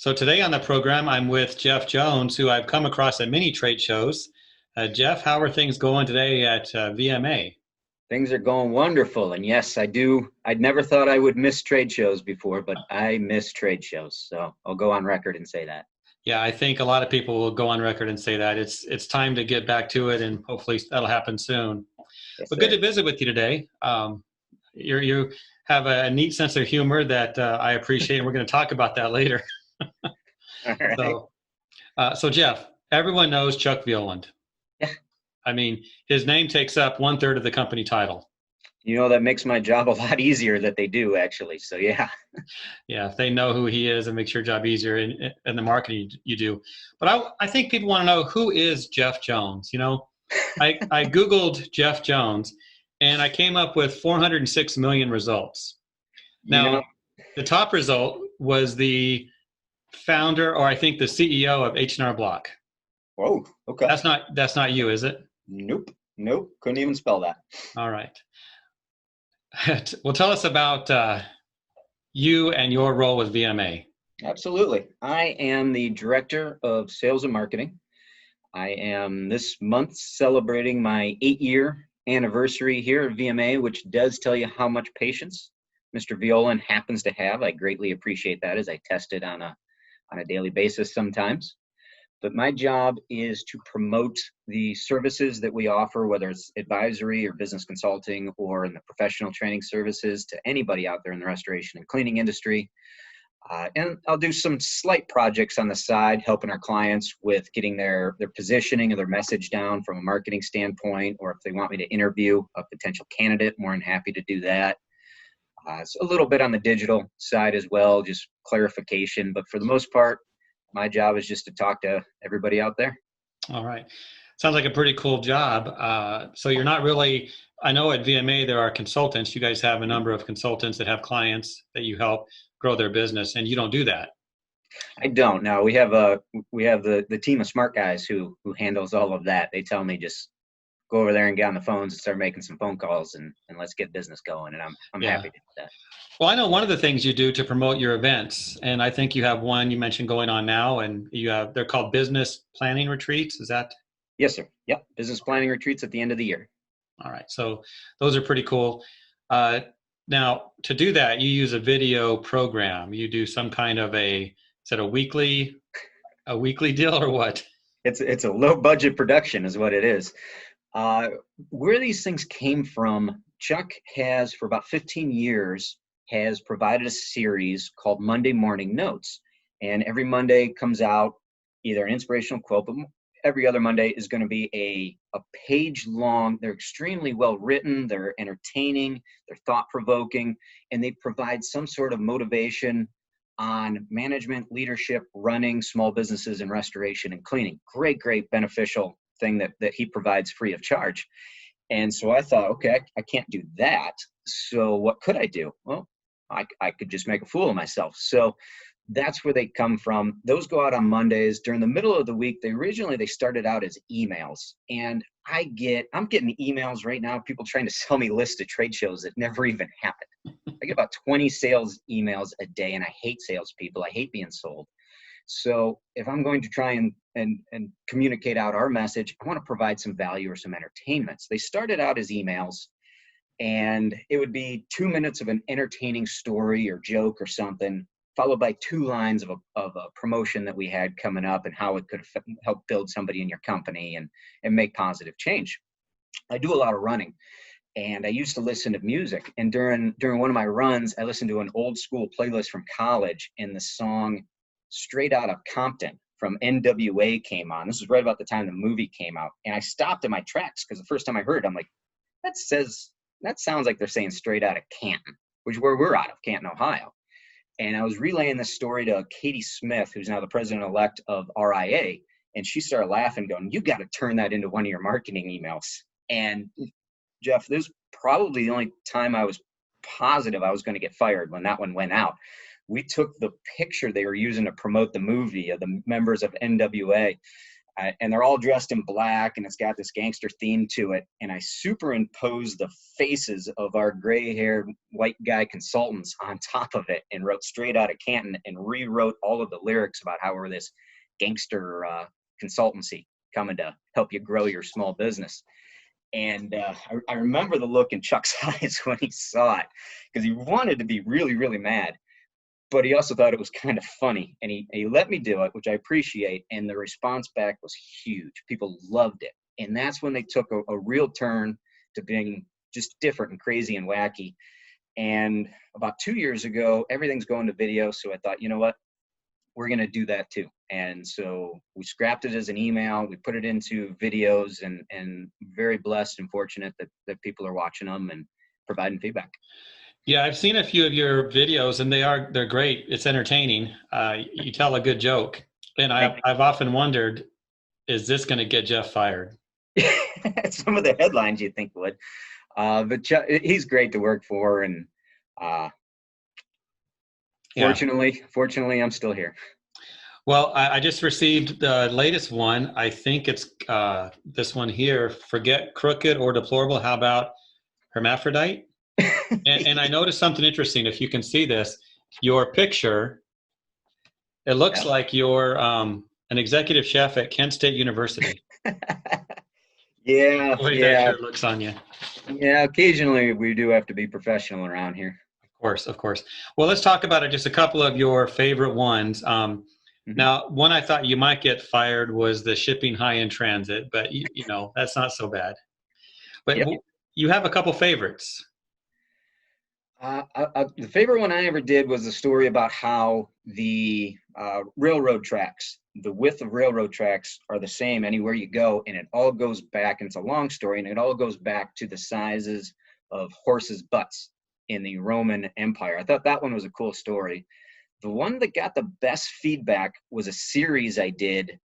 So today on the program, I'm with Jeff Jones, who I've come across at many trade shows. Jeff, how are things going today at VMA? Things are going wonderful. And yes, I do. I'd never thought I would miss trade shows before, but I miss trade shows. So I'll go on record and say that. Yeah, I think a lot of people will go on record and say that it's time to get back to it, and hopefully that'll happen soon. Yes, But good to sir. visit with you today. You have a neat sense of humor that I appreciate, and we're going to talk about that later. All right. So, so Jeff, everyone knows Chuck Violand. Yeah. I mean, his name takes up one third of the company title. That makes my job a lot easier that they do, actually. So, yeah. Yeah, if they know who he is, it makes your job easier in the marketing you do. But I think people want to know, who is Jeff Jones? I Googled Jeff Jones and I came up with 406 million results. You know, Now, the top result was the founder, or I think the CEO of H&R Block. whoa. Okay. That's not you, is it? Nope. Nope. Couldn't even spell that. All right. Well, tell us about you and your role with VMA. Absolutely. I am the director of sales and marketing. I am this month celebrating my 8-year anniversary here at VMA, which does tell you how much patience Mr. Violan happens to have. I greatly appreciate that as I test it on a daily basis sometimes. But my job is to promote the services that we offer, whether it's advisory or business consulting or in the professional training services, to anybody out there in the restoration and cleaning industry. And I'll do some slight projects on the side, helping our clients with getting their positioning or their message down from a marketing standpoint, or if they want me to interview a potential candidate, more than happy to do that. So a little bit on the digital side as well, just clarification. But for the most part, my job is just to talk to everybody out there. All right. Sounds like a pretty cool job. So you're not really, I know at VMA there are consultants. You guys have a number of consultants that have clients that you help grow their business, and you don't do that. I don't. No, we have the team of smart guys who handles all of that. They tell me just go over there and get on the phones and start making some phone calls and let's get business going. And I'm Yeah. happy to do that. Well, I know one of the things you do to promote your events, and I think you have one you mentioned going on now, and they're called business planning retreats. Is that? Yes, sir. Yep. Business planning retreats at the end of the year. All right. So those are pretty cool. Uh, Now, to do that, you use a video program. You do some kind of is it a weekly deal or what? It's a low budget production is what it is. Uh, where these things came from, Chuck has for about 15 years has provided a series called Monday Morning Notes, and every Monday comes out either an inspirational quote, but every other Monday is going to be a page long. They're extremely well written, they're entertaining, they're thought provoking, and they provide some sort of motivation on management, leadership, running small businesses, and restoration and cleaning. Great beneficial thing that he provides free of charge. And so I thought, okay, I can't do that. So what could I do? Well, I could just make a fool of myself. So that's where they come from. Those go out on Mondays during the middle of the week. They started out as emails, and I'm getting emails right now, people trying to sell me lists of trade shows that never even happened. I get about 20 sales emails a day, and I hate salespeople. I hate being sold. So if I'm going to try and communicate out our message, I want to provide some value or some entertainment. So they started out as emails, and it would be 2 minutes of an entertaining story or joke or something, followed by 2 lines of a promotion that we had coming up and how it could help build somebody in your company and make positive change. I do a lot of running, and I used to listen to music. And during one of my runs, I listened to an old school playlist from college, and the song Straight Outta Compton from NWA came on. This was right about the time the movie came out. And I stopped in my tracks because the first time I heard it, I'm like, that sounds like they're saying straight out of Canton, which is where we're out of, Canton, Ohio. And I was relaying this story to Katie Smith, who's now the president-elect of RIA, and she started laughing, going, "You got to turn that into one of your marketing emails." And Jeff, this was probably the only time I was positive I was going to get fired, when that one went out. We took the picture they were using to promote the movie of the members of NWA, and they're all dressed in black, and it's got this gangster theme to it. And I superimposed the faces of our gray-haired white guy consultants on top of it and wrote Straight Outta Canton and rewrote all of the lyrics about how we're this gangster consultancy coming to help you grow your small business. And I remember the look in Chuck's eyes when he saw it, because he wanted to be really, really mad. But he also thought it was kind of funny, and he let me do it, which I appreciate. And the response back was huge. People loved it. And that's when they took a real turn to being just different and crazy and wacky. And about 2 years ago, everything's going to video. So I thought, you know what? We're going to do that too. And so we scrapped it as an email. We put it into videos, and very blessed and fortunate that people are watching them and providing feedback. Yeah, I've seen a few of your videos, and they're great. It's entertaining. You tell a good joke, and I've often wondered, is this going to get Jeff fired? Some of the headlines you think would, but Jeff, he's great to work for, and fortunately, I'm still here. Well, I just received the latest one. I think it's this one here. Forget crooked or deplorable. How about hermaphrodite? And I noticed something interesting. If you can see this, your picture, it looks like you're an executive chef at Kent State University. Yeah. The way that shirt looks on you. Yeah, occasionally we do have to be professional around here. Of course. Well, let's talk about it. Just a couple of your favorite ones. Now, one I thought you might get fired was the shipping high-end transit, but you know, that's not so bad. But you have a couple favorites. The favorite one I ever did was the story about how the railroad tracks, the width of railroad tracks are the same anywhere you go, and it all goes back, and it's a long story, and it all goes back to the sizes of horses' butts in the Roman Empire. I thought that one was a cool story. The one that got the best feedback was a series I did,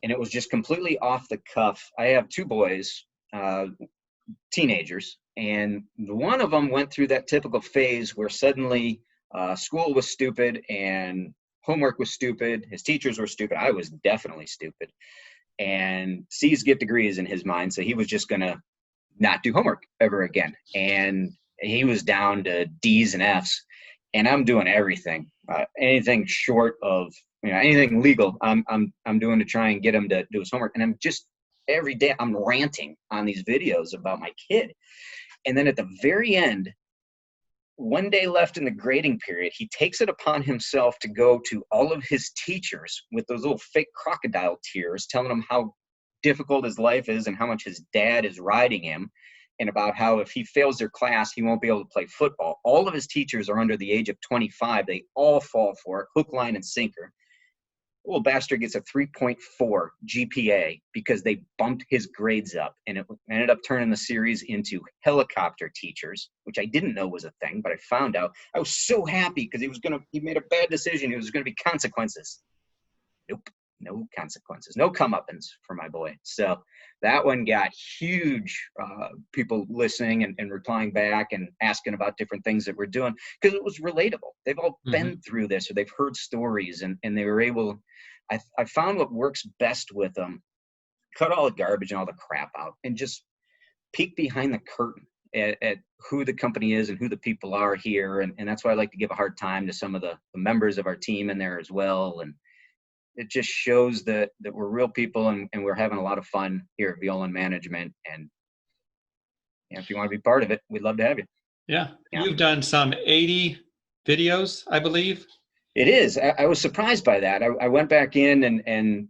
and it was just completely off the cuff. I have two boys, teenagers, and one of them went through that typical phase where suddenly school was stupid and homework was stupid. His teachers were stupid. I was definitely stupid. And C's get degrees in his mind, so he was just going to not do homework ever again. And he was down to D's and F's. And I'm doing everything, anything short of anything legal. I'm doing to try and get him to do his homework. And I'm just every day I'm ranting on these videos about my kid. And then at the very end, one day left in the grading period, he takes it upon himself to go to all of his teachers with those little fake crocodile tears, telling them how difficult his life is and how much his dad is riding him, and about how if he fails their class, he won't be able to play football. All of his teachers are under the age of 25. They all fall for it, hook, line, and sinker. The little bastard gets a 3.4 GPA because they bumped his grades up, and it ended up turning the series into helicopter teachers, which I didn't know was a thing, but I found out. I was so happy because he made a bad decision. It was going to be consequences. Nope. No consequences, no comeuppance for my boy. So that one got huge people listening and replying back and asking about different things that we're doing because it was relatable. They've all been through this, or they've heard stories, and they were able. I found what works best with them: cut all the garbage and all the crap out, and just peek behind the curtain at who the company is and who the people are here. And that's why I like to give a hard time to some of the members of our team in there as well. And it just shows that we're real people, and we're having a lot of fun here at Violand Management. And if you want to be part of it, we'd love to have you. Yeah. You've done some 80 videos, I believe. It is. I was surprised by that. I went back in and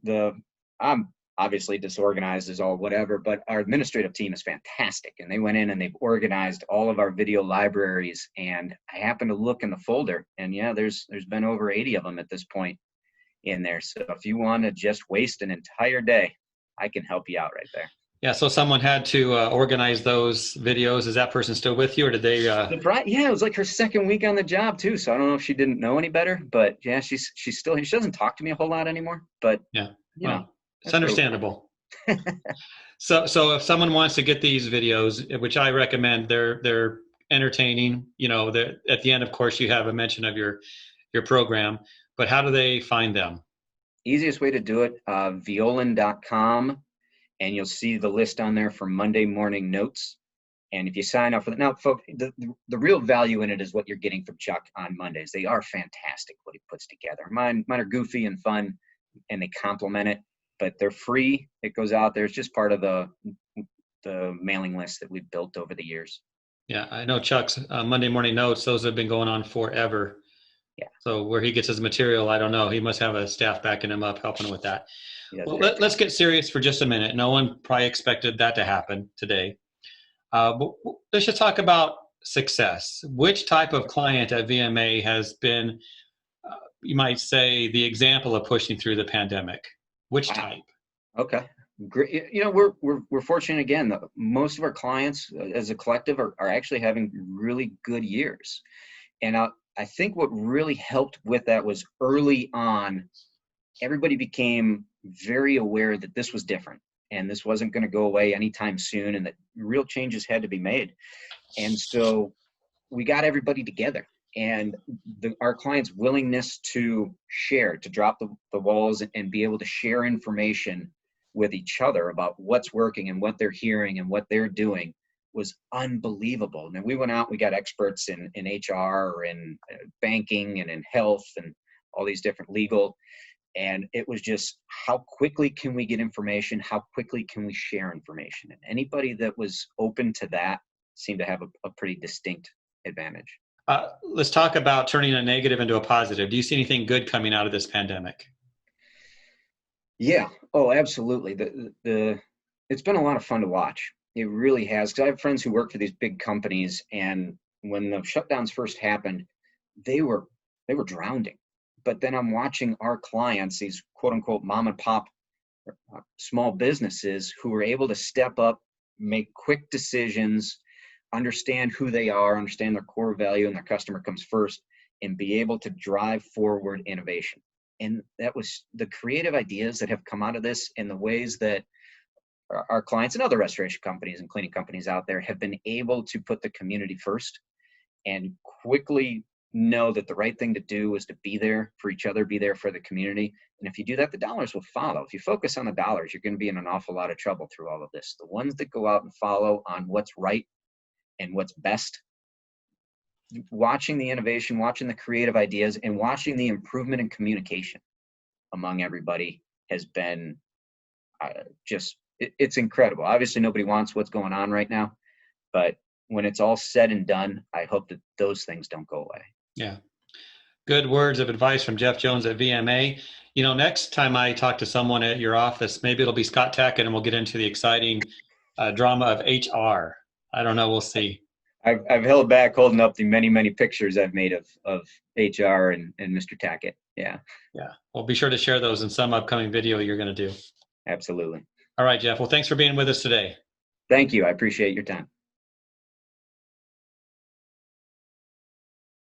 I'm obviously disorganized as all whatever, but our administrative team is fantastic. And they went in and they've organized all of our video libraries. And I happened to look in the folder, and there's been over 80 of them at this point in there. So if you want to just waste an entire day, I can help you out right there. Yeah. So someone had to organize those videos. Is that person still with you, or did they? Yeah, it was like her second week on the job too. So I don't know if she didn't know any better, but yeah, she's still here. She doesn't talk to me a whole lot anymore, but it's understandable. So if someone wants to get these videos, which I recommend, they're entertaining. At the end, of course, you have a mention of your program. But how do they find them? Easiest way to do it, Violan.com, and you'll see the list on there for Monday morning notes. And if you sign up for that, now, folks, the real value in it is what you're getting from Chuck on Mondays. They are fantastic what he puts together. Mine are goofy and fun, and they complement it, but they're free. It goes out there. It's just part of the mailing list that we've built over the years. Yeah, I know Chuck's Monday morning notes. Those have been going on forever. Yeah. So where he gets his material, I don't know. He must have a staff backing him up, helping him with that. Well, let's get serious for just a minute. No one probably expected that to happen today. But let's just talk about success. Which type of client at VMA has been, you might say, the example of pushing through the pandemic? Which type? Okay. Great. We're fortunate again that most of our clients as a collective are actually having really good years. And I think what really helped with that was early on, everybody became very aware that this was different and this wasn't going to go away anytime soon, and that real changes had to be made. And so we got everybody together, and our clients' willingness to share, to drop the walls and be able to share information with each other about what's working and what they're hearing and what they're doing was unbelievable. And then we went out, we got experts in HR and banking and in health and all these different legal. And it was just, how quickly can we get information? How quickly can we share information? And anybody that was open to that seemed to have a pretty distinct advantage. Let's talk about turning a negative into a positive. Do you see anything good coming out of this pandemic? Yeah. Oh, absolutely. It's been a lot of fun to watch. It really has. Because I have friends who work for these big companies, and when the shutdowns first happened, they were drowning. But then I'm watching our clients, these quote unquote mom and pop small businesses, who were able to step up, make quick decisions, understand who they are, understand their core value, and their customer comes first, and be able to drive forward innovation. And that was the creative ideas that have come out of this, and the ways that our clients and other restoration companies and cleaning companies out there have been able to put the community first and quickly know that the right thing to do is to be there for each other, be there for the community. And if you do that, the dollars will follow. If you focus on the dollars, you're going to be in an awful lot of trouble through all of this. The ones that go out and follow on what's right and what's best, watching the innovation, watching the creative ideas, and watching the improvement in communication among everybody has been it's incredible. Obviously, nobody wants what's going on right now, but when it's all said and done, I hope that those things don't go away. Yeah. Good words of advice from Jeff Jones at VMA. Next time I talk to someone at your office, maybe it'll be Scott Tackett, and we'll get into the exciting drama of HR. I don't know. We'll see. I've held back holding up the many pictures I've made of HR and Mr. Tackett. Yeah. Yeah. Well, be sure to share those in some upcoming video you're going to do. Absolutely. All right, Jeff. Well, thanks for being with us today. Thank you. I appreciate your time.